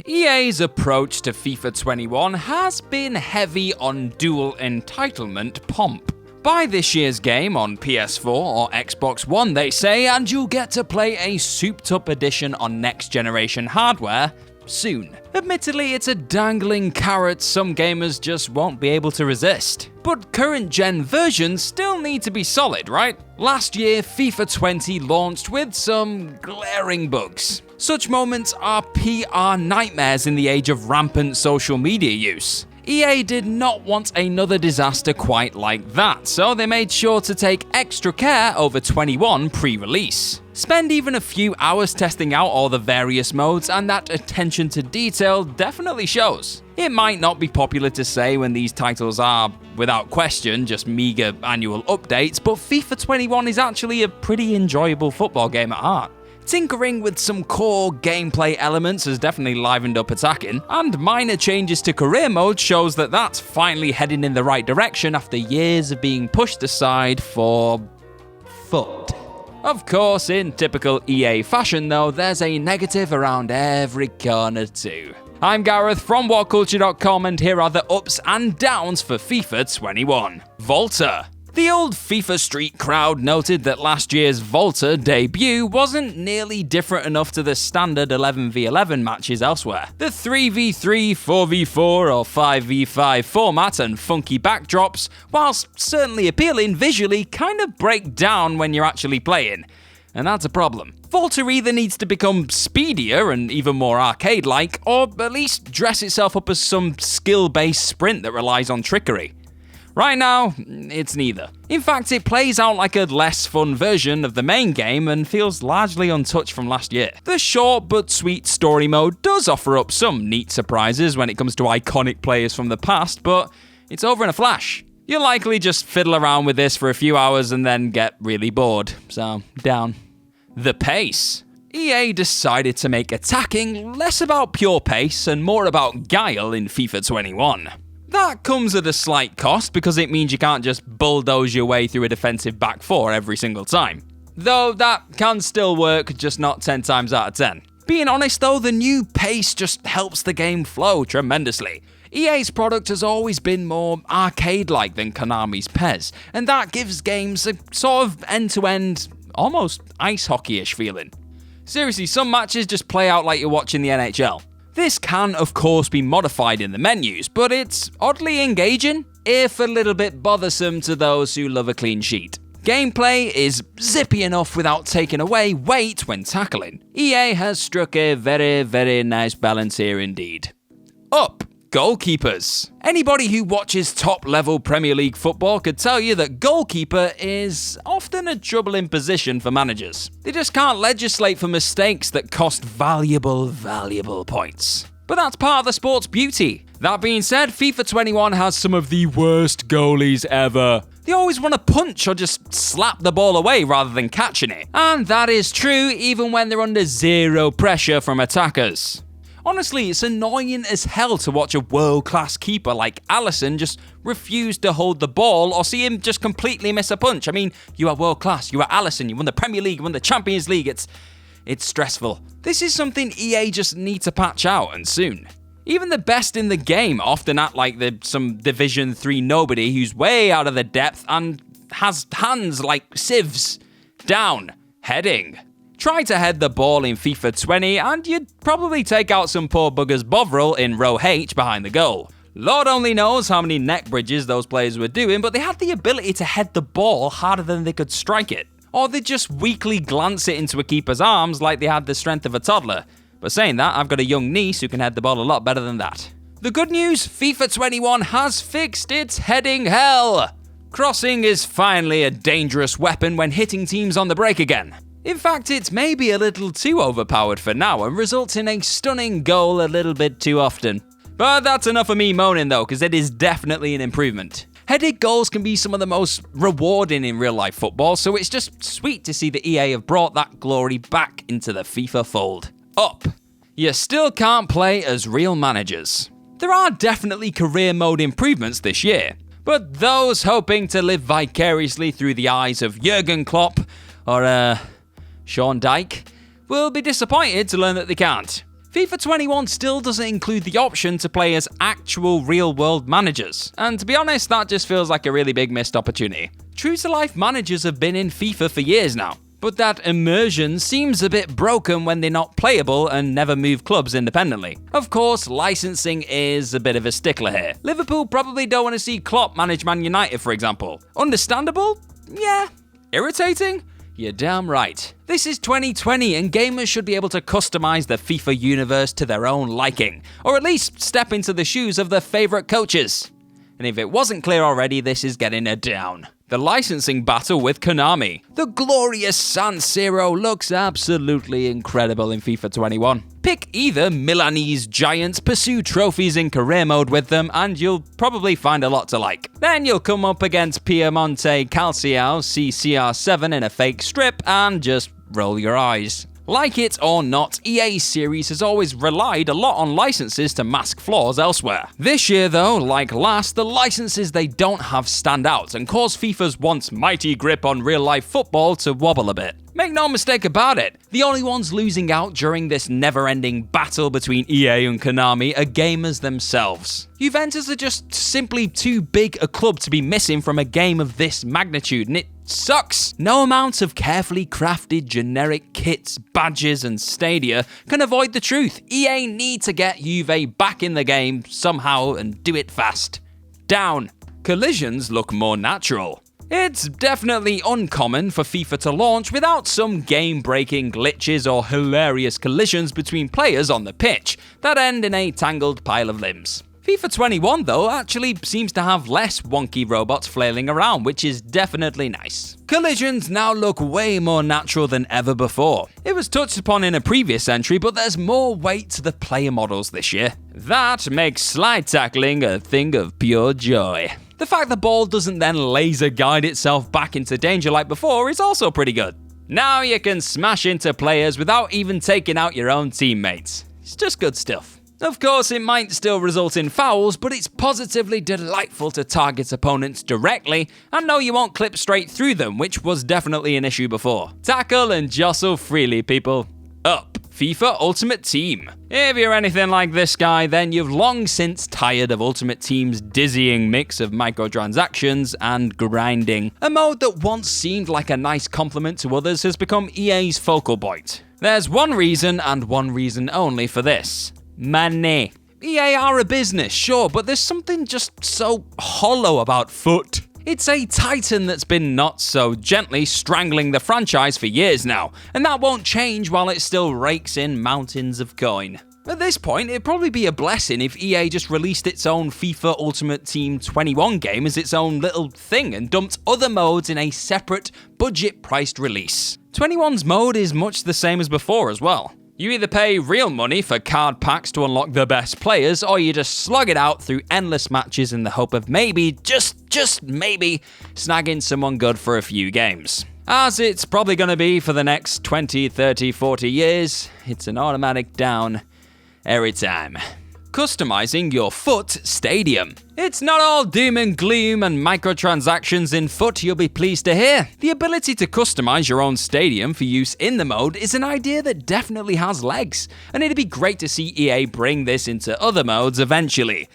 EA's approach to FIFA 21 has been heavy on dual entitlement pomp. Buy this year's game on PS4 or Xbox One, they say, and you'll get to play a souped-up edition on next-generation hardware soon. Admittedly, it's a dangling carrot some gamers just won't be able to resist. But current-gen versions still need to be solid, right? Last year, FIFA 20 launched with some glaring bugs. Such moments are PR nightmares in the age of rampant social media use. EA did not want another disaster quite like that, so they made sure to take extra care over 21 pre-release. Spend even a few hours testing out all the various modes, and that attention to detail definitely shows. It might not be popular to say when these titles are, without question, just meager annual updates, but FIFA 21 is actually a pretty enjoyable football game at heart. Tinkering with some core gameplay elements has definitely livened up attacking, and minor changes to career mode shows that that's finally heading in the right direction after years of being pushed aside for foot. Of course, in typical EA fashion though, there's a negative around every corner too. I'm Gareth from WhatCulture.com, and here are the ups and downs for FIFA 21. Volta. The old FIFA Street crowd noted that last year's Volta debut wasn't nearly different enough to the standard 11v11 matches elsewhere. The 3v3, 4v4 or 5v5 format and funky backdrops, whilst certainly appealing visually, kind of break down when you're actually playing. And that's a problem. Volta either needs to become speedier and even more arcade-like, or at least dress itself up as some skill-based sprint that relies on trickery. Right now, it's neither. In fact, it plays out like a less fun version of the main game and feels largely untouched from last year. The short but sweet story mode does offer up some neat surprises when it comes to iconic players from the past, but it's over in a flash. You'll likely just fiddle around with this for a few hours and then get really bored, so down. The pace. EA decided to make attacking less about pure pace and more about guile in FIFA 21. That comes at a slight cost because it means you can't just bulldoze your way through a defensive back four every single time. Though that can still work, just not 10 times out of 10. Being honest though, the new pace just helps the game flow tremendously. EA's product has always been more arcade-like than Konami's PES, and that gives games a sort of end-to-end, almost ice hockey-ish feeling. Seriously, some matches just play out like you're watching the NHL. This can, of course, be modified in the menus, but it's oddly engaging, if a little bit bothersome to those who love a clean sheet. Gameplay is zippy enough without taking away weight when tackling. EA has struck a very, very nice balance here indeed. Up. Goalkeepers. Anybody who watches top-level Premier League football could tell you that goalkeeper is often a troubling position for managers. They just can't legislate for mistakes that cost valuable points. But that's part of the sport's beauty. That being said, FIFA 21 has some of the worst goalies ever. They always want to punch or just slap the ball away rather than catching it. And that is true even when they're under zero pressure from attackers. Honestly, it's annoying as hell to watch a world-class keeper like Alisson just refuse to hold the ball or see him just completely miss a punch. I mean, you are world-class, you are Alisson, you won the Premier League, you won the Champions League, it's stressful. This is something EA just need to patch out, and soon. Even the best in the game often act like they're some Division 3 nobody who's way out of the depth and has hands like sieves. Down. Heading. Try to head the ball in FIFA 20 and you'd probably take out some poor bugger's Bovril in row H behind the goal. Lord only knows how many neck bridges those players were doing, but they had the ability to head the ball harder than they could strike it. Or they'd just weakly glance it into a keeper's arms like they had the strength of a toddler. But saying that, I've got a young niece who can head the ball a lot better than that. The good news, FIFA 21 has fixed its heading hell. Crossing is finally a dangerous weapon when hitting teams on the break again. In fact, it's maybe a little too overpowered for now and results in a stunning goal a little bit too often. But that's enough of me moaning though, because it is definitely an improvement. Headed goals can be some of the most rewarding in real life football, so it's just sweet to see the EA have brought that glory back into the FIFA fold. Up. You still can't play as real managers. There are definitely career mode improvements this year, but those hoping to live vicariously through the eyes of Jurgen Klopp or Sean Dyche will be disappointed to learn that they can't. FIFA 21 still doesn't include the option to play as actual real-world managers, and to be honest, that just feels like a really big missed opportunity. True-to-life managers have been in FIFA for years now, but that immersion seems a bit broken when they're not playable and never move clubs independently. Of course, licensing is a bit of a stickler here. Liverpool probably don't want to see Klopp manage Man United, for example. Understandable? Yeah. Irritating? You're damn right. This is 2020 and gamers should be able to customize the FIFA universe to their own liking, or at least step into the shoes of their favourite coaches. And if it wasn't clear already, this is getting a down. The licensing battle with Konami. The glorious San Siro looks absolutely incredible in FIFA 21. Pick either Milanese giants, pursue trophies in career mode with them, and you'll probably find a lot to like. Then you'll come up against Piemonte Calcio CCR7 in a fake strip and just roll your eyes. Like it or not, EA's series has always relied a lot on licenses to mask flaws elsewhere. This year though, like last, the licenses they don't have stand out and cause FIFA's once mighty grip on real-life football to wobble a bit. Make no mistake about it, the only ones losing out during this never-ending battle between EA and Konami are gamers themselves. Juventus are just simply too big a club to be missing from a game of this magnitude, and it sucks. No amount of carefully crafted generic kits, badges, and stadia can avoid the truth. EA need to get Juve back in the game somehow and do it fast. Down. Collisions look more natural. It's definitely uncommon for FIFA to launch without some game-breaking glitches or hilarious collisions between players on the pitch that end in a tangled pile of limbs. FIFA 21, though, actually seems to have less wonky robots flailing around, which is definitely nice. Collisions now look way more natural than ever before. It was touched upon in a previous entry, but there's more weight to the player models this year. That makes slide tackling a thing of pure joy. The fact the ball doesn't then laser guide itself back into danger like before is also pretty good. Now you can smash into players without even taking out your own teammates. It's just good stuff. Of course, it might still result in fouls, but it's positively delightful to target opponents directly and know you won't clip straight through them, which was definitely an issue before. Tackle and jostle freely, people. Up. FIFA Ultimate Team. If you're anything like this guy, then you've long since tired of Ultimate Team's dizzying mix of microtransactions and grinding. A mode that once seemed like a nice compliment to others has become EA's focal point. There's one reason and one reason only for this. Money. EA are a business, sure, but there's something just so hollow about FUT. It's a titan that's been not so gently strangling the franchise for years now, and that won't change while it still rakes in mountains of coin. At this point, it'd probably be a blessing if EA just released its own FIFA Ultimate Team 21 game as its own little thing and dumped other modes in a separate, budget-priced release. 21's mode is much the same as before as well. You either pay real money for card packs to unlock the best players, or you just slug it out through endless matches in the hope of maybe, just maybe, snagging someone good for a few games. As it's probably going to be for the next 20, 30, 40 years, it's an automatic down every time. Customizing your FUT stadium. It's not all doom and gloom and microtransactions in FUT, you'll be pleased to hear. The ability to customize your own stadium for use in the mode is an idea that definitely has legs, and it'd be great to see EA bring this into other modes eventually.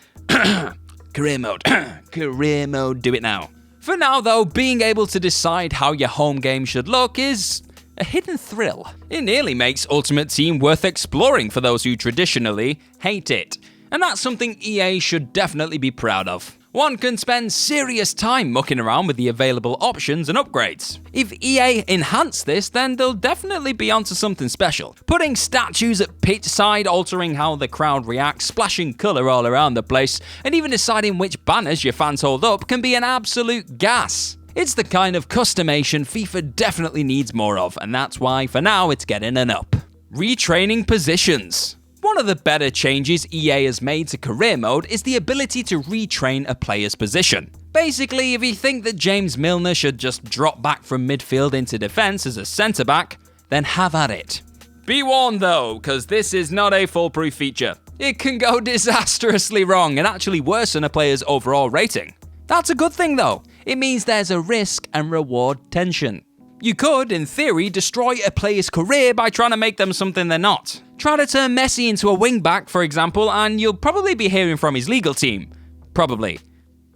Career mode. Career mode, do it now. For now though, being able to decide how your home game should look is a hidden thrill. It nearly makes Ultimate Team worth exploring for those who traditionally hate it. And that's something EA should definitely be proud of. One can spend serious time mucking around with the available options and upgrades. If EA enhance this, then they'll definitely be onto something special. Putting statues at pitch side, altering how the crowd reacts, splashing colour all around the place, and even deciding which banners your fans hold up can be an absolute gas. It's the kind of customation FIFA definitely needs more of, and that's why for now it's getting an up. Retraining Positions. One of the better changes EA has made to career mode is the ability to retrain a player's position. Basically, if you think that James Milner should just drop back from midfield into defence as a centre-back, then have at it. Be warned though, because this is not a foolproof feature. It can go disastrously wrong and actually worsen a player's overall rating. That's a good thing though. It means there's a risk and reward tension. You could, in theory, destroy a player's career by trying to make them something they're not. Try to turn Messi into a wingback, for example, and you'll probably be hearing from his legal team. Probably.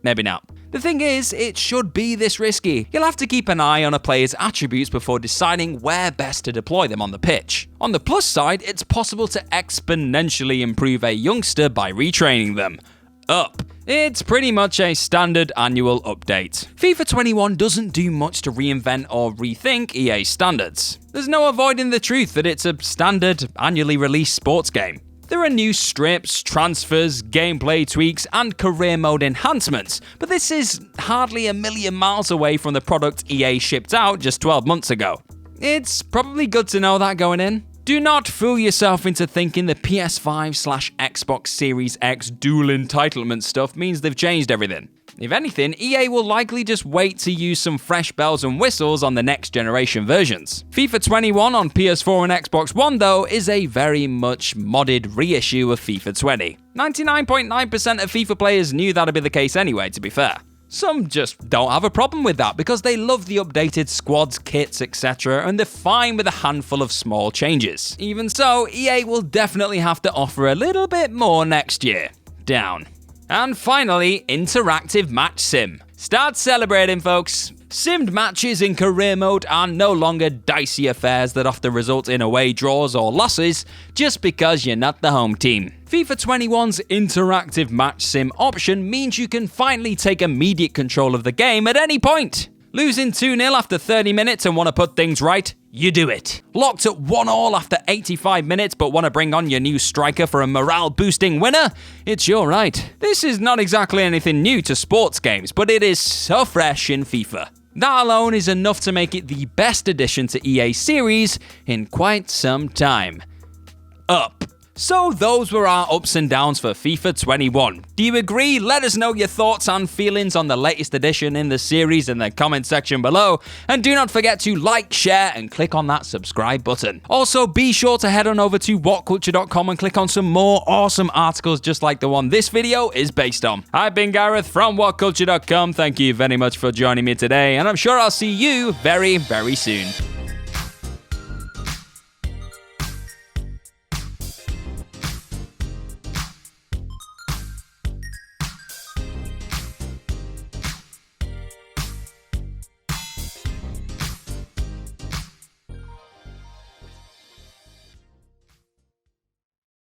Maybe not. The thing is, it should be this risky. You'll have to keep an eye on a player's attributes before deciding where best to deploy them on the pitch. On the plus side, it's possible to exponentially improve a youngster by retraining them. Up. It's pretty much a standard annual update. FIFA 21 doesn't do much to reinvent or rethink EA standards. There's no avoiding the truth that it's a standard, annually released sports game. There are new strips, transfers, gameplay tweaks, and career mode enhancements, but this is hardly a million miles away from the product EA shipped out just 12 months ago. It's probably good to know that going in. Do not fool yourself into thinking the PS5/Xbox Series X dual entitlement stuff means they've changed everything. If anything, EA will likely just wait to use some fresh bells and whistles on the next generation versions. FIFA 21 on PS4 and Xbox One, though, is a very much modded reissue of FIFA 20. 99.9% of FIFA players knew that'd be the case anyway, to be fair. Some just don't have a problem with that because they love the updated squads, kits, etc., and they're fine with a handful of small changes. Even so, EA will definitely have to offer a little bit more next year. Down. And finally, interactive match sim. Start celebrating, folks. Simmed matches in career mode are no longer dicey affairs that often result in away draws or losses just because you're not the home team. FIFA 21's interactive match sim option means you can finally take immediate control of the game at any point. Losing 2-0 after 30 minutes and want to put things right? You do it. Locked at 1-1 after 85 minutes but want to bring on your new striker for a morale-boosting winner? It's your right. This is not exactly anything new to sports games, but it is so fresh in FIFA. That alone is enough to make it the best addition to EA series in quite some time. Up. So those were our ups and downs for FIFA 21. Do you agree? Let us know your thoughts and feelings on the latest addition in the series in the comment section below. And do not forget to like, share, and click on that subscribe button. Also, be sure to head on over to WhatCulture.com and click on some more awesome articles just like the one this video is based on. I've been Gareth from WhatCulture.com. Thank you very much for joining me today, and I'm sure I'll see you very, very soon.